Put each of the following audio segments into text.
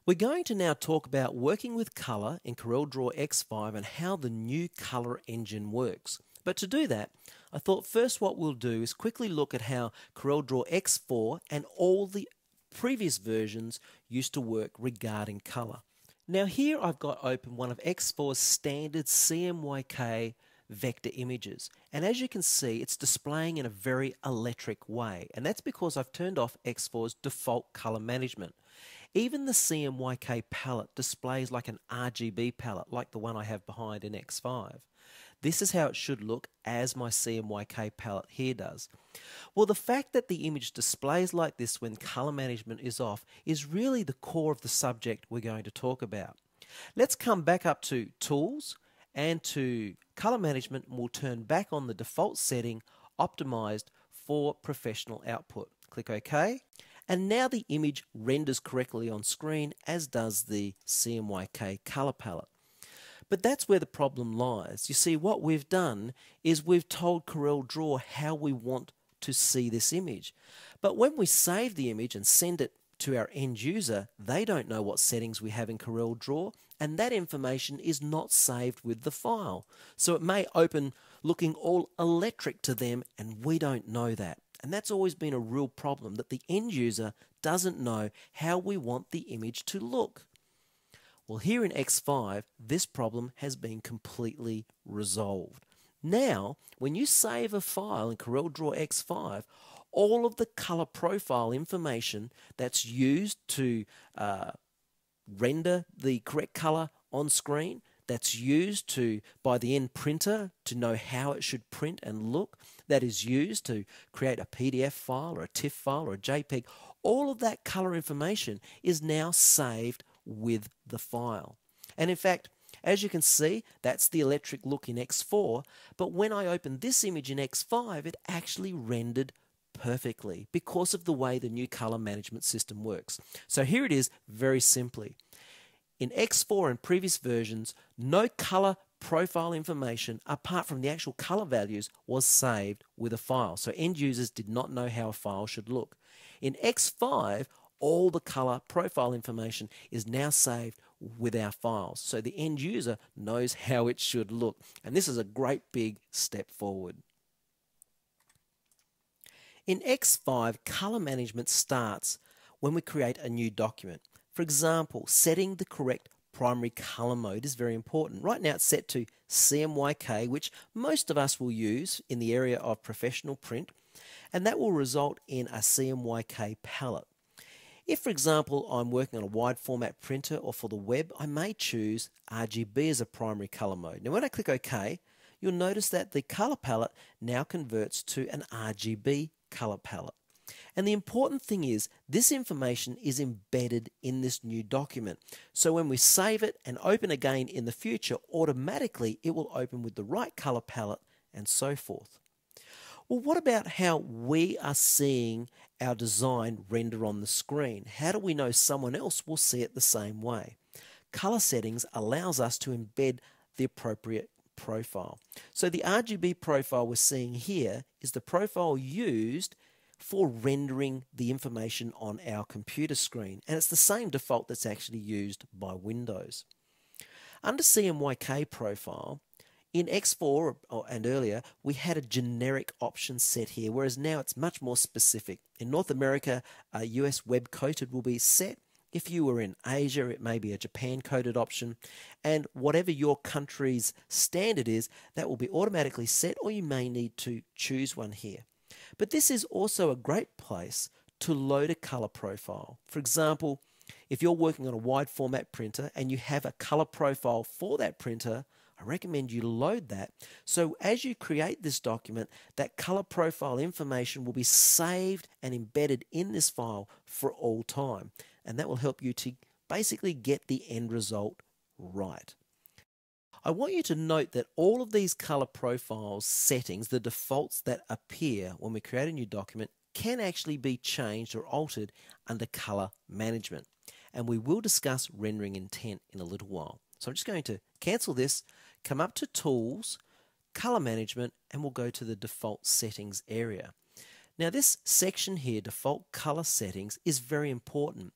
We're going to now talk about working with colour in Coreldraw X5 and how the new colour engine works. But to do that, I thought first what we'll do is quickly look at how Coreldraw X4 and all the previous versions used to work regarding colour. Now here I've got open one of X4's standard CMYK vector images, and as you can see it's displaying in a very electric way, and that's because I've turned off X4's default colour management. Even the CMYK palette displays like an RGB palette like the one I have behind in X5. This is how it should look as my CMYK palette here does. Well, the fact that the image displays like this when colour management is off is really the core of the subject we're going to talk about. Let's come back up to Tools and to Colour Management, and we'll turn back on the default setting optimized for professional output. Click OK. And now the image renders correctly on screen, as does the CMYK colour palette. But that's where the problem lies. You see, what we've done is we've told Coreldraw how we want to see this image. But when we save the image and send it to our end user, they don't know what settings we have in Coreldraw, and that information is not saved with the file. So it may open looking all electric to them, and we don't know that. And that's always been a real problem, that the end user doesn't know how we want the image to look. Well, here in X5, this problem has been completely resolved. Now, when you save a file in Coreldraw X5, all of the color profile information that's used to render the correct color on screen, that's used by the end printer to know how it should print and look, that is used to create a PDF file or a TIFF file or a JPEG, all of that color information is now saved with the file. And in fact, as you can see, that's the electric look in X4, but when I open this image in X5, it actually rendered perfectly because of the way the new color management system works. So here it is very simply. In X4 and previous versions, no color profile information apart from the actual color values was saved with a file. So end users did not know how a file should look. In X5, all the color profile information is now saved with our files. So the end user knows how it should look. And this is a great big step forward. In X5, color management starts when we create a new document. For example, setting the correct primary color mode is very important. Right now it's set to CMYK, which most of us will use in the area of professional print, and that will result in a CMYK palette. If, for example, I'm working on a wide format printer or for the web, I may choose RGB as a primary color mode. Now when I click OK, you'll notice that the color palette now converts to an RGB color palette. And the important thing is this information is embedded in this new document. So when we save it and open again in the future, automatically it will open with the right color palette and so forth. Well, what about how we are seeing our design render on the screen? How do we know someone else will see it the same way? Color settings allows us to embed the appropriate profile. So the RGB profile we're seeing here is the profile used for rendering the information on our computer screen, and it's the same default that's actually used by Windows. Under CMYK profile, in X4 and earlier, we had a generic option set here, whereas now it's much more specific. In North America, US web coded will be set. If you were in Asia, it may be a Japan coded option, and whatever your country's standard is, that will be automatically set, or you may need to choose one here. But this is also a great place to load a color profile. For example, if you're working on a wide format printer and you have a color profile for that printer, I recommend you load that. So as you create this document, that color profile information will be saved and embedded in this file for all time. And that will help you to basically get the end result right. I want you to note that all of these color profiles settings, the defaults that appear when we create a new document, can actually be changed or altered under color management. And we will discuss rendering intent in a little while. So I'm just going to cancel this, come up to Tools, Color Management, and we'll go to the Default Settings area. Now this section here, default color settings, is very important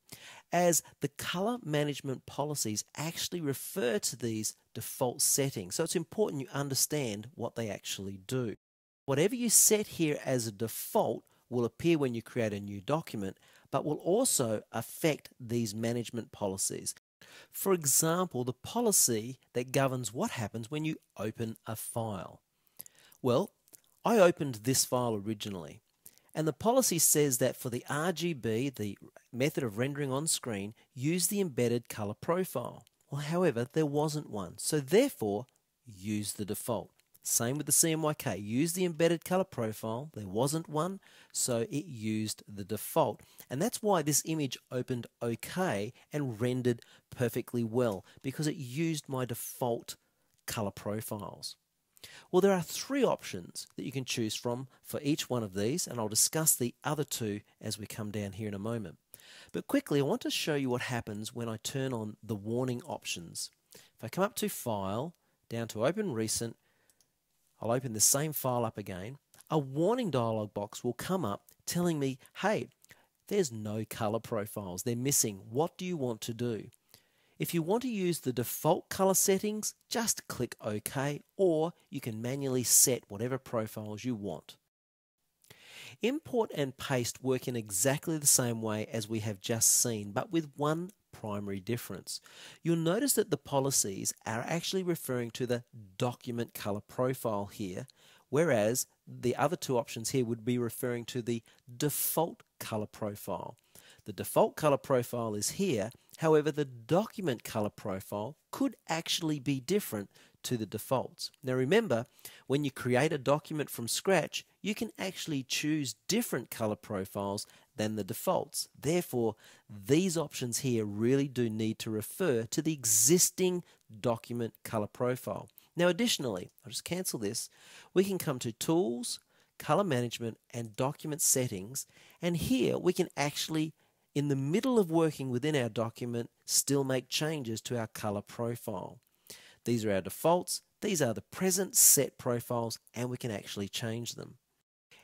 as the color management policies actually refer to these default settings. So it's important you understand what they actually do. Whatever you set here as a default will appear when you create a new document, but will also affect these management policies. For example, the policy that governs what happens when you open a file. Well, I opened this file originally, and the policy says that for the RGB, the method of rendering on screen, use the embedded color profile. Well, however, there wasn't one, so therefore use the default. Same with the CMYK, use the embedded color profile. There wasn't one, so it used the default. And that's why this image opened okay and rendered perfectly well, because it used my default color profiles. Well, there are 3 options that you can choose from for each one of these, and I'll discuss the other 2 as we come down here in a moment. But quickly, I want to show you what happens when I turn on the warning options. If I come up to File, down to Open Recent, I'll open the same file up again. A warning dialog box will come up telling me, hey, there's no color profiles. They're missing. What do you want to do? If you want to use the default color settings, just click OK, or you can manually set whatever profiles you want. Import and paste work in exactly the same way as we have just seen, but with one primary difference. You'll notice that the policies are actually referring to the document color profile here, whereas the other 2 options here would be referring to the default color profile. The default color profile is here, however the document color profile could actually be different to the defaults. Now remember, when you create a document from scratch, you can actually choose different color profiles than the defaults. Therefore, these options here really do need to refer to the existing document color profile. Now additionally, I'll just cancel this, we can come to Tools, Color Management and Document Settings, and here we can actually, in the middle of working within our document, still make changes to our color profile. These are our defaults, these are the present set profiles, and we can actually change them.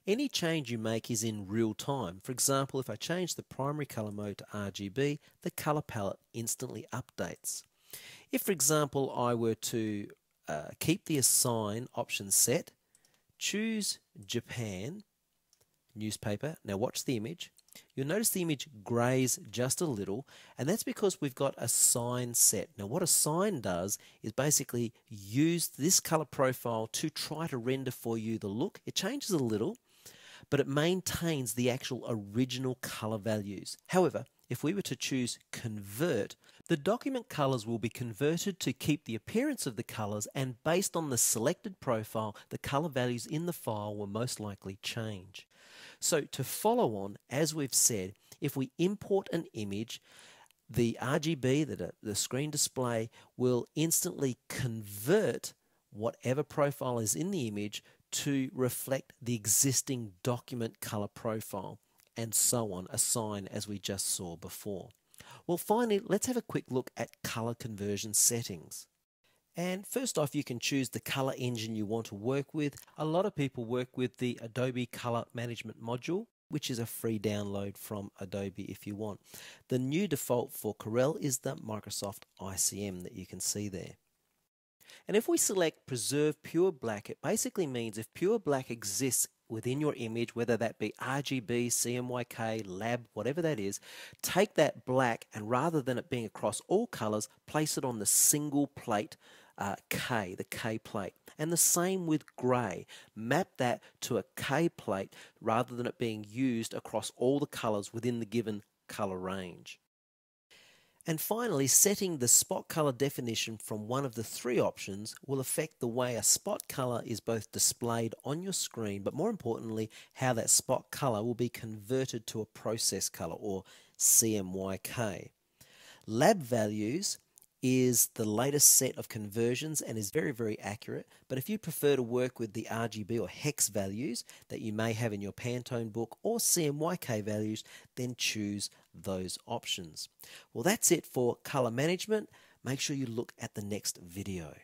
Any change you make is in real time. For example, if I change the primary color mode to RGB, the color palette instantly updates. If, for example, I were to keep the assign option set, choose Japan, newspaper, now watch the image, you'll notice the image grays just a little, and that's because we've got a sign set. Now what a sign does is basically use this color profile to try to render for you the look. It changes a little, but it maintains the actual original color values. However, if we were to choose convert, the document colors will be converted to keep the appearance of the colors, and based on the selected profile, the color values in the file will most likely change. So to follow on, as we've said, if we import an image, the RGB, the screen display, will instantly convert whatever profile is in the image to reflect the existing document color profile, and so on, assign as we just saw before. Well, finally, let's have a quick look at color conversion settings. And first off, you can choose the color engine you want to work with. A lot of people work with the Adobe Color Management module, which is a free download from Adobe if you want. The new default for Corel is the Microsoft ICM that you can see there. And if we select Preserve Pure Black, it basically means if pure black exists within your image, whether that be RGB, CMYK, lab, whatever that is, take that black and rather than it being across all colors, place it on the single plate K, the K plate. And the same with grey. Map that to a K plate rather than it being used across all the colors within the given color range. And finally, setting the spot color definition from one of the 3 options will affect the way a spot color is both displayed on your screen, but more importantly, how that spot color will be converted to a process color, or CMYK. Lab values is the latest set of conversions and is very, very accurate. But if you prefer to work with the RGB or hex values that you may have in your Pantone book or CMYK values, then choose those options. Well, that's it for color management. Make sure you look at the next video.